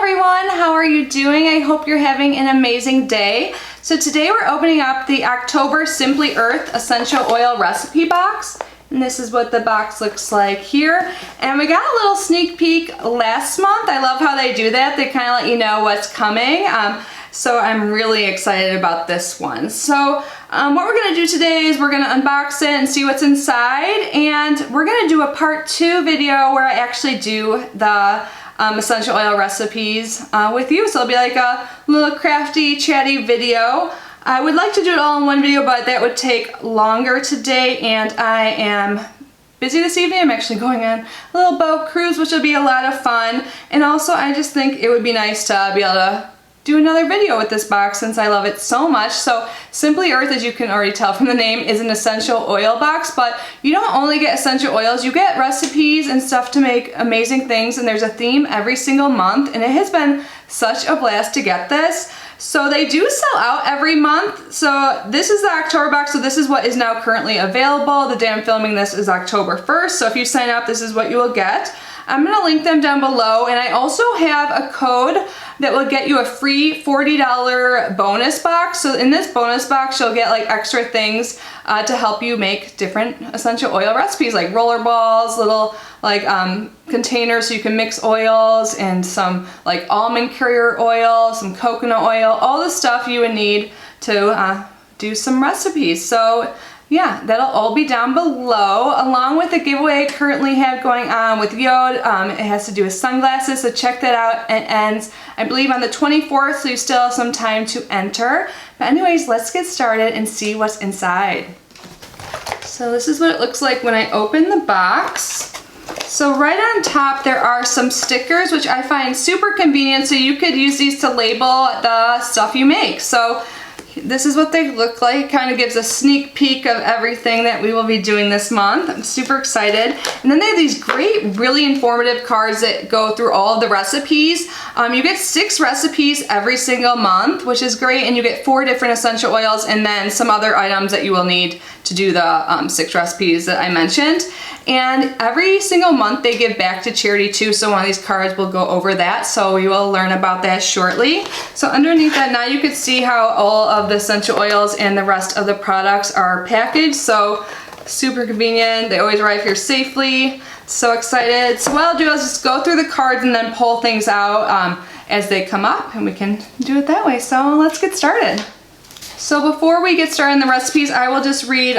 everyone, how are you doing? I hope you're having an amazing day. So today we're opening up the October Simply Earth Essential Oil Recipe Box. And this is what the box looks like here. And we got a little sneak peek last month. I love how they do that. They kind of let you know what's coming. So I'm really excited about this one. So what we're gonna do today is we're gonna unbox it and see what's inside. And we're gonna do a part 2 video where I actually do the essential oil recipes with you. So it'll be like a little crafty, chatty video. I would like to do it all in one video, but that would take longer today, and I am busy this evening. I'm actually going on a little boat cruise, which will be a lot of fun. And also I just think it would be nice to be able to do another video with this box since I love it so much. So Simply Earth, as you can already tell from the name, is an essential oil box, but you don't only get essential oils, you get recipes and stuff to make amazing things, and there's a theme every single month, and it has been such a blast to get this. So they do sell out every month. So this is the October box, so this is what is now currently available. The day I'm filming this is October 1st, so if you sign up, this is what you will get. I'm gonna link them down below, and I also have a code that will get you a free $40 bonus box. So in this bonus box, you'll get like extra things to help you make different essential oil recipes, like roller balls, little like containers so you can mix oils, and some like almond carrier oil, some coconut oil, all the stuff you would need to do some recipes. So yeah, that'll all be down below, along with the giveaway I currently have going on with Yod. It has to do with sunglasses, so check that out. It ends, I believe, on the 24th, so you still have some time to enter. But anyways, let's get started and see what's inside. So this is what it looks like when I open the box. So right on top there are some stickers, which I find super convenient, so you could use these to label the stuff you make. So this is what they look like. Kind of gives a sneak peek of everything that we will be doing this month. I'm super excited. And then they have these great, really informative cards that go through all of the recipes. You get 6 recipes every single month, which is great, and you get 4 different essential oils and then some other items that you will need to do the 6 recipes that I mentioned. And every single month they give back to charity too, so one of these cards will go over that, so we will learn about that shortly. So underneath that now you can see how all of the essential oils and the rest of the products are packaged, so super convenient. They always arrive here safely. So excited. So what I'll do is just go through the cards and then pull things out as they come up, and we can do it that way. So let's get started. So before we get started on the recipes, I will just read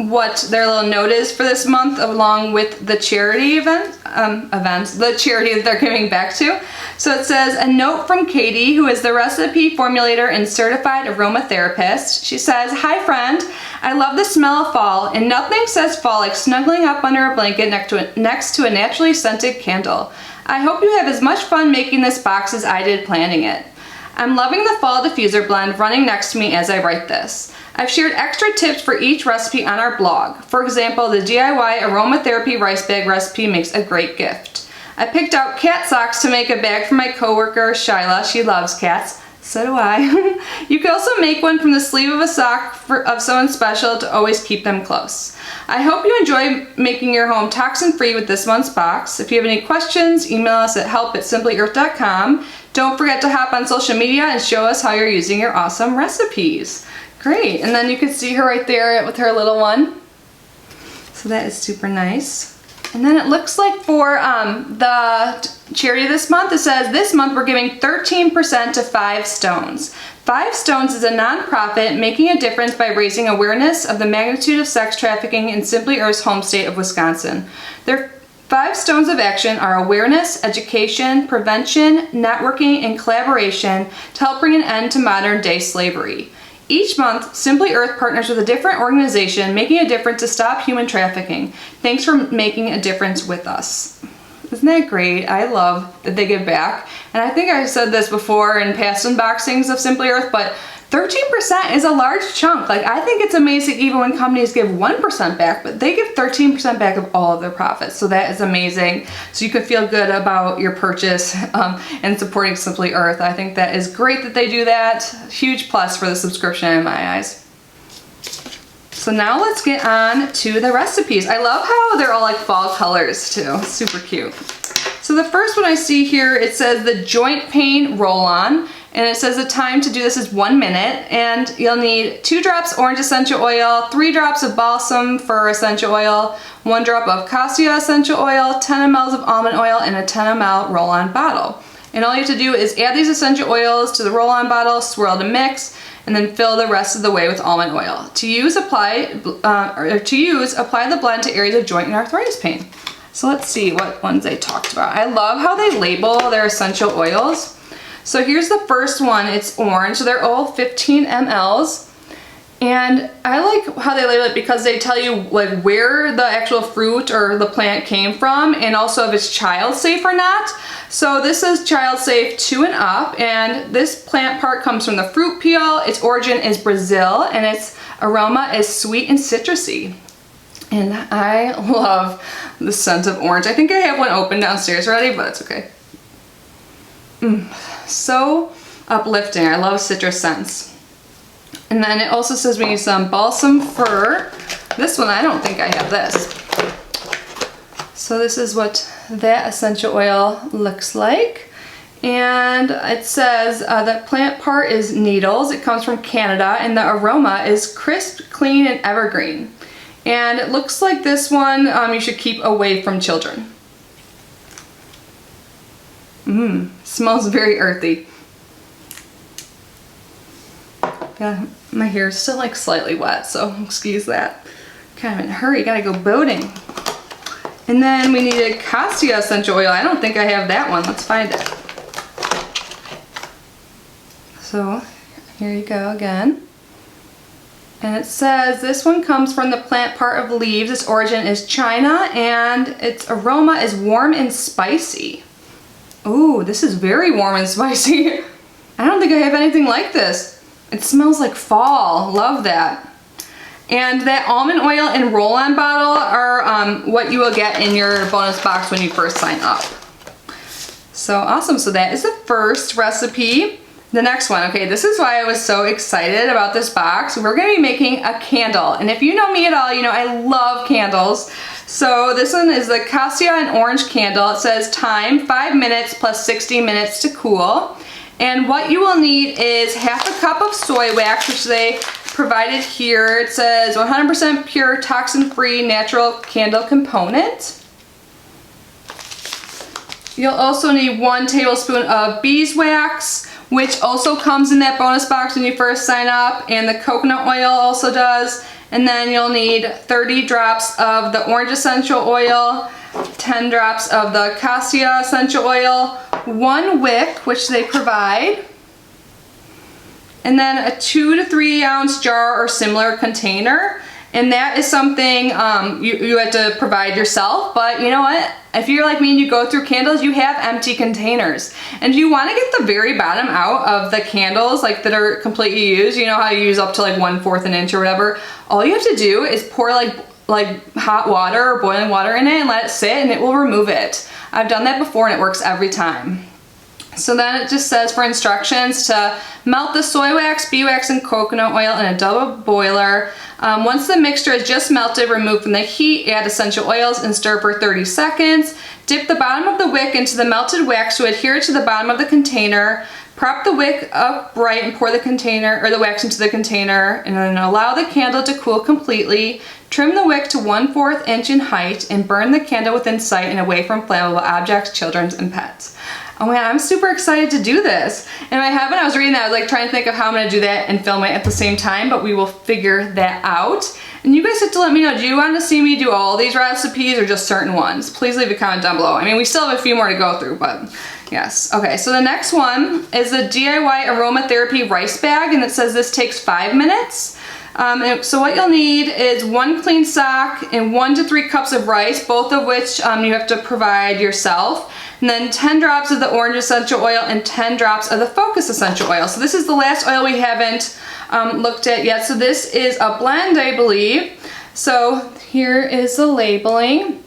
what their little note is for this month, along with the charity the charity that they're giving back to. So it says, a note from Katie, who is the recipe formulator and certified aromatherapist. She says, hi friend, I love the smell of fall, and nothing says fall like snuggling up under a blanket next to a naturally scented candle. I hope you have as much fun making this box as I did planning it. I'm loving the fall diffuser blend running next to me as I write this. I've shared extra tips for each recipe on our blog. For example, the DIY aromatherapy rice bag recipe makes a great gift. I picked out cat socks to make a bag for my coworker Shyla. She loves cats. So do I. You can also make one from the sleeve of a sock of someone special to always keep them close. I hope you enjoy making your home toxin-free with this month's box. If you have any questions, email us at help@simplyearth.com. Don't forget to hop on social media and show us how you're using your awesome recipes. Great, and then you can see her right there with her little one. So that is super nice. And then it looks like for the charity this month, it says this month we're giving 13% to 5 Stones. 5 Stones is a nonprofit making a difference by raising awareness of the magnitude of sex trafficking in Simply Earth's home state of Wisconsin. Their 5 stones of action are awareness, education, prevention, networking, and collaboration to help bring an end to modern-day slavery. Each month, Simply Earth partners with a different organization making a difference to stop human trafficking. Thanks for making a difference with us. Isn't that great? I love that they give back. And I think I've said this before in past unboxings of Simply Earth, but 13% is a large chunk. Like, I think it's amazing even when companies give 1% back, but they give 13% back of all of their profits. So that is amazing. So you can feel good about your purchase and supporting Simply Earth. I think that is great that they do that. Huge plus for the subscription in my eyes. So now let's get on to the recipes. I love how they're all like fall colors too. Super cute. So So the first one I see here, it says the joint pain roll-on, and it says the time to do this is 1 minute, and you'll need 2 drops orange essential oil, 3 drops of balsam fir essential oil, 1 drop of cassia essential oil, 10 ml of almond oil, and a 10 ml roll-on bottle. And all you have to do is add these essential oils to the roll-on bottle, swirl to mix, and then fill the rest of the way with almond oil. To use, apply the blend to areas of joint and arthritis pain. So let's see what ones they talked about. I love how they label their essential oils. So here's the first one, it's orange. So they're all 15 mLs. And I like how they label it because they tell you like where the actual fruit or the plant came from, and also if it's child safe or not. So this is child safe 2 and up, and this plant part comes from the fruit peel. Its origin is Brazil, and its aroma is sweet and citrusy. And I love the scent of orange. I think I have one open downstairs already, but it's okay. So uplifting. I love citrus scents. And then it also says we need some balsam fir. This one, I don't think I have this. So this is what that essential oil looks like. And it says the plant part is needles. It comes from Canada, and the aroma is crisp, clean, and evergreen. And it looks like this one you should keep away from children. Smells very earthy. Yeah, my hair is still like slightly wet, so excuse that. Kind of in a hurry, gotta go boating. And then we needed cassia essential oil. I don't think I have that one. Let's find it. So here you go again. And it says this one comes from the plant part of leaves. Its origin is China, and its aroma is warm and spicy. Ooh, this is very warm and spicy. I don't think I have anything like this. It smells like fall. Love that. And that almond oil and roll-on bottle are what you will get in your bonus box when you first sign up. So awesome. So that is the first recipe. The next one, okay, this is why I was so excited about this box. We're gonna be making a candle. And if you know me at all, you know I love candles. So this one is the cassia and orange candle. It says time 5 minutes plus 60 minutes to cool. And what you will need is half a cup of soy wax, which they provided here. It says 100% pure, toxin-free, natural candle component. You'll also need 1 tablespoon of beeswax, which also comes in that bonus box when you first sign up, and the coconut oil also does. And then you'll need 30 drops of the orange essential oil, 10 drops of the cassia essential oil, 1 wick, which they provide, and then a 2 to 3 ounce jar or similar container. And that is something you have to provide yourself, but you know what? If you're like me and you go through candles, you have empty containers. And if you want to get the very bottom out of the candles, like that are completely used, you know how you use up to like 1/4 an inch or whatever, all you have to do is pour like hot water or boiling water in it and let it sit, and it will remove it. I've done that before and it works every time. So then it just says for instructions to melt the soy wax, beeswax, and coconut oil in a double boiler. Once the mixture is just melted, remove from the heat, add essential oils, and stir for 30 seconds. Dip the bottom of the wick into the melted wax to adhere to the bottom of the container. Prop the wick upright and pour the container or the wax into the container, and then allow the candle to cool completely. Trim the wick to 1/4 inch in height and burn the candle within sight and away from flammable objects, children, and pets. Oh man, I'm super excited to do this. And I haven't, I was reading that, I was like trying to think of how I'm gonna do that and film it at the same time, but we will figure that out. And you guys have to let me know, do you want to see me do all these recipes or just certain ones? Please leave a comment down below. I mean, we still have a few more to go through, but yes. Okay, so the next one is the DIY aromatherapy rice bag, and it says this takes 5 minutes. So what you'll need is 1 clean sock and 1 to 3 cups of rice, both of which you have to provide yourself. And then 10 drops of the orange essential oil and 10 drops of the focus essential oil. So this is the last oil we haven't looked at yet. So this is a blend, I believe. So here is the labeling.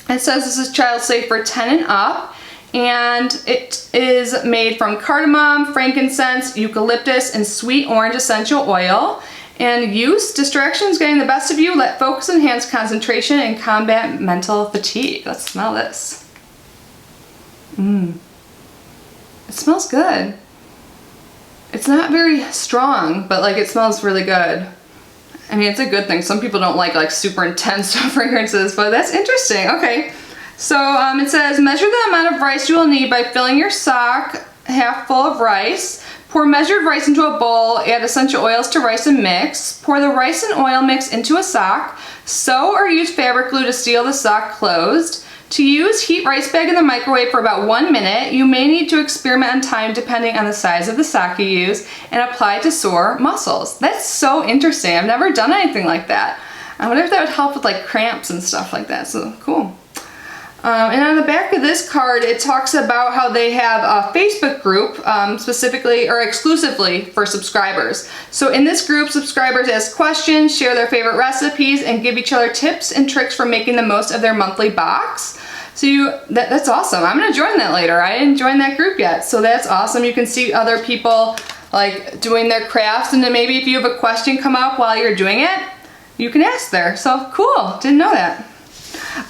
It says this is child safe for 10 and up. And it is made from cardamom, frankincense, eucalyptus, and sweet orange essential oil. And use distractions getting the best of you. Let focus enhance concentration and combat mental fatigue. Let's smell this. It smells good. It's not very strong, but like it smells really good. I mean, it's a good thing. Some people don't like super intense fragrances, but that's interesting. Okay. So it says, measure the amount of rice you will need by filling your sock half full of rice. Pour measured rice into a bowl, add essential oils to rice and mix. Pour the rice and oil mix into a sock. Sew or use fabric glue to seal the sock closed. To use, heat rice bag in the microwave for about 1 minute. You may need to experiment on time depending on the size of the sock you use, and apply to sore muscles. That's so interesting. I've never done anything like that. I wonder if that would help with like cramps and stuff like that. So cool. And on the back of this card, it talks about how they have a Facebook group specifically or exclusively for subscribers. So in this group, subscribers ask questions, share their favorite recipes, and give each other tips and tricks for making the most of their monthly box. So that's awesome. I'm gonna join that later. I didn't join that group yet, so that's awesome. You can see other people like doing their crafts, and then maybe if you have a question come up while you're doing it, you can ask there. So cool, didn't know that.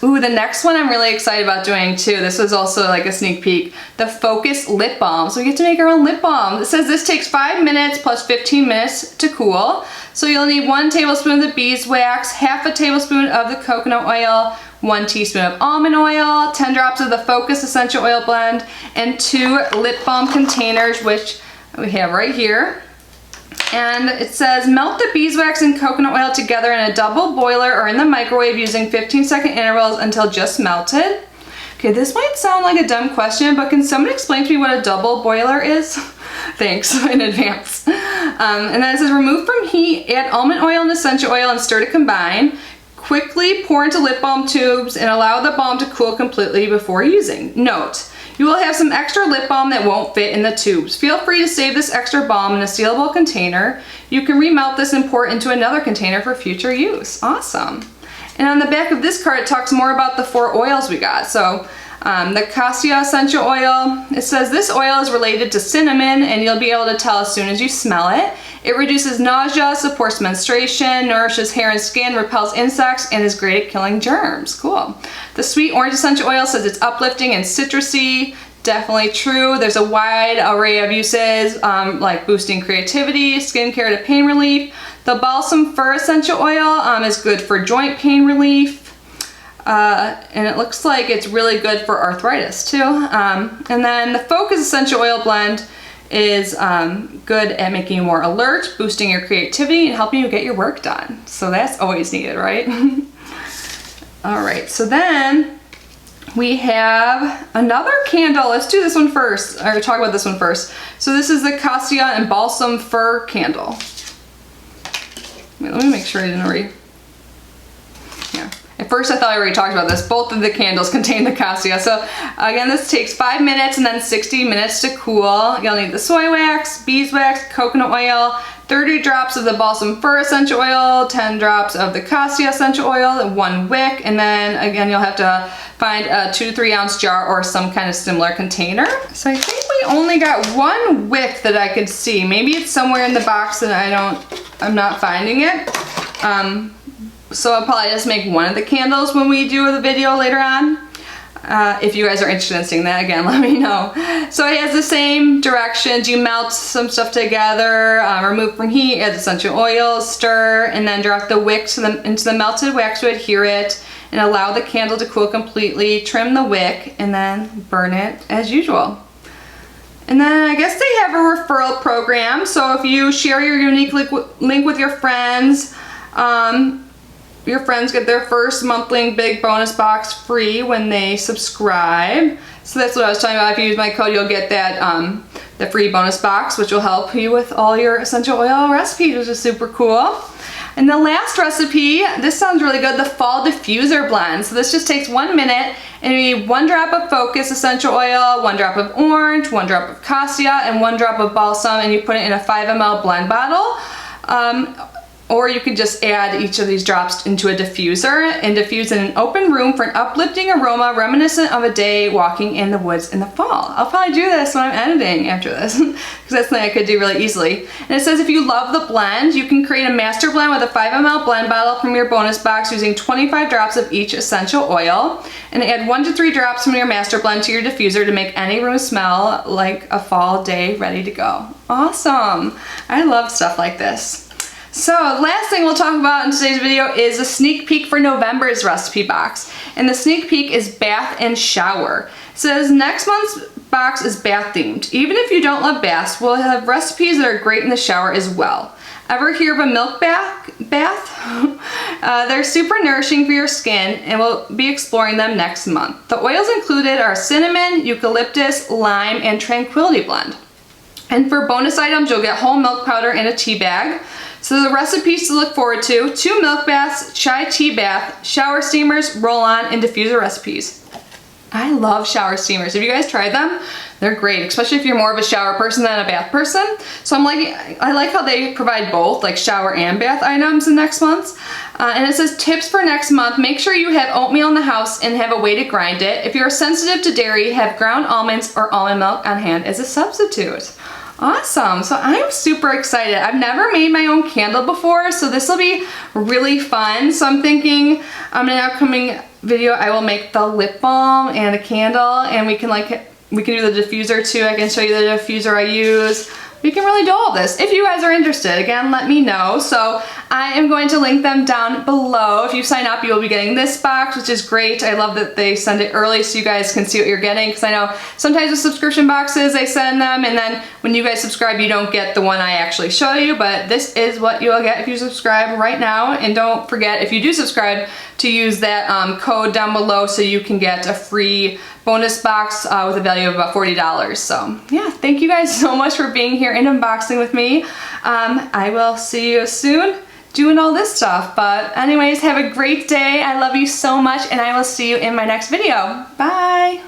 Ooh, the next one I'm really excited about doing too. This was also like a sneak peek. The Focus Lip Balm. So we get to make our own lip balm. It says this takes 5 minutes plus 15 minutes to cool. So you'll need 1 tablespoon of the beeswax, half a tablespoon of the coconut oil, 1 teaspoon of almond oil, 10 drops of the Focus Essential Oil Blend, and 2 lip balm containers, which we have right here. And it says melt the beeswax and coconut oil together in a double boiler or in the microwave using 15-second intervals until just melted. Okay, this might sound like a dumb question, but can someone explain to me what a double boiler is? Thanks in advance. And then it says remove from heat, add almond oil and essential oil and stir to combine. Quickly pour into lip balm tubes and allow the balm to cool completely before using. Note, you will have some extra lip balm that won't fit in the tubes. Feel free to save this extra balm in a sealable container. You can remelt this and pour it into another container for future use. Awesome. And on the back of this card, it talks more about the 4 oils we got. So the cassia essential oil, it says this oil is related to cinnamon, and you'll be able to tell as soon as you smell it. It reduces nausea, supports menstruation, nourishes hair and skin, repels insects, and is great at killing germs. Cool. The sweet orange essential oil says it's uplifting and citrusy. Definitely true. There's a wide array of uses, like boosting creativity, skincare to pain relief. The balsam fir essential oil is good for joint pain relief. And it looks like it's really good for arthritis too. And then the Focus Essential Oil Blend is good at making you more alert, boosting your creativity, and helping you get your work done. So that's always needed, right? All right, so then we have another candle. Let's do this one first, or talk about this one first. So this is the Cassia and Balsam Fir candle. Wait, let me make sure I didn't already. Yeah. At first I thought I already talked about this. Both of the candles contain the cassia. So again, this takes 5 minutes and then 60 minutes to cool. You'll need the soy wax, beeswax, coconut oil, 30 drops of the balsam fir essential oil, 10 drops of the cassia essential oil, 1 wick, and then again you'll have to find a 2 to 3 ounce jar or some kind of similar container. So I think we only got 1 wick that I could see. Maybe it's somewhere in the box and I'm not finding it. So I'll probably just make 1 of the candles when we do the video later on. If you guys are interested in seeing that, again, let me know. So it has the same directions. You melt some stuff together, remove from heat, add essential oils, stir, and then drop the wick into the melted wax to adhere it, and allow the candle to cool completely. Trim the wick, and then burn it as usual. And then I guess they have a referral program. So if you share your unique link with your friends get their first monthly big bonus box free when they subscribe. So that's what I was talking about. If you use my code, you'll get that the free bonus box, which will help you with all your essential oil recipes, which is super cool. And the last recipe, this sounds really good, the Fall Diffuser Blend. So this just takes 1 minute, and you need 1 drop of Focus essential oil, 1 drop of orange, 1 drop of cassia, and 1 drop of balsam, and you put it in a 5 ml blend bottle. Or you could just add each of these drops into a diffuser and diffuse in an open room for an uplifting aroma reminiscent of a day walking in the woods in the fall. I'll probably do this when I'm editing after this because that's something I could do really easily. And it says if you love the blend, you can create a master blend with a 5 ml blend bottle from your bonus box using 25 drops of each essential oil, and add 1 to 3 drops from your master blend to your diffuser to make any room smell like a fall day ready to go. Awesome. I love stuff like this. So last thing we'll talk about in today's video is a sneak peek for November's recipe box. And the sneak peek is bath and shower. It says next month's box is bath themed. Even if you don't love baths, we'll have recipes that are great in the shower as well. Ever hear of a milk bath? They're super nourishing for your skin, and we'll be exploring them next month. The oils included are cinnamon, eucalyptus, lime, and tranquility blend. And for bonus items, you'll get whole milk powder in a tea bag. So the recipes to look forward to: 2 milk baths, chai tea bath, shower steamers, roll-on, and diffuser recipes. I love shower steamers. Have you guys tried them? They're great, especially if you're more of a shower person than a bath person. So I like how they provide both, like shower and bath items in next month's. And it says tips for next month: make sure you have oatmeal in the house and have a way to grind it. If you're sensitive to dairy, have ground almonds or almond milk on hand as a substitute. Awesome, so I'm super excited. I've never made my own candle before, so this will be really fun. So I'm thinking in an upcoming video I will make the lip balm and a candle, and we can do the diffuser too. I can show you the diffuser I use. We can really do all this. If you guys are interested, again, let me know. So I am going to link them down below. If you sign up, you will be getting this box, which is great. I love that they send it early so you guys can see what you're getting, because I know sometimes with subscription boxes, they send them, and then when you guys subscribe, you don't get the one I actually show you, but this is what you'll get if you subscribe right now. And don't forget, if you do subscribe, to use that code down below so you can get a free bonus box with a value of about $40. So yeah, thank you guys so much for being here and unboxing with me. I will see you soon doing all this stuff. But anyways, have a great day. I love you so much, and I will see you in my next video. Bye.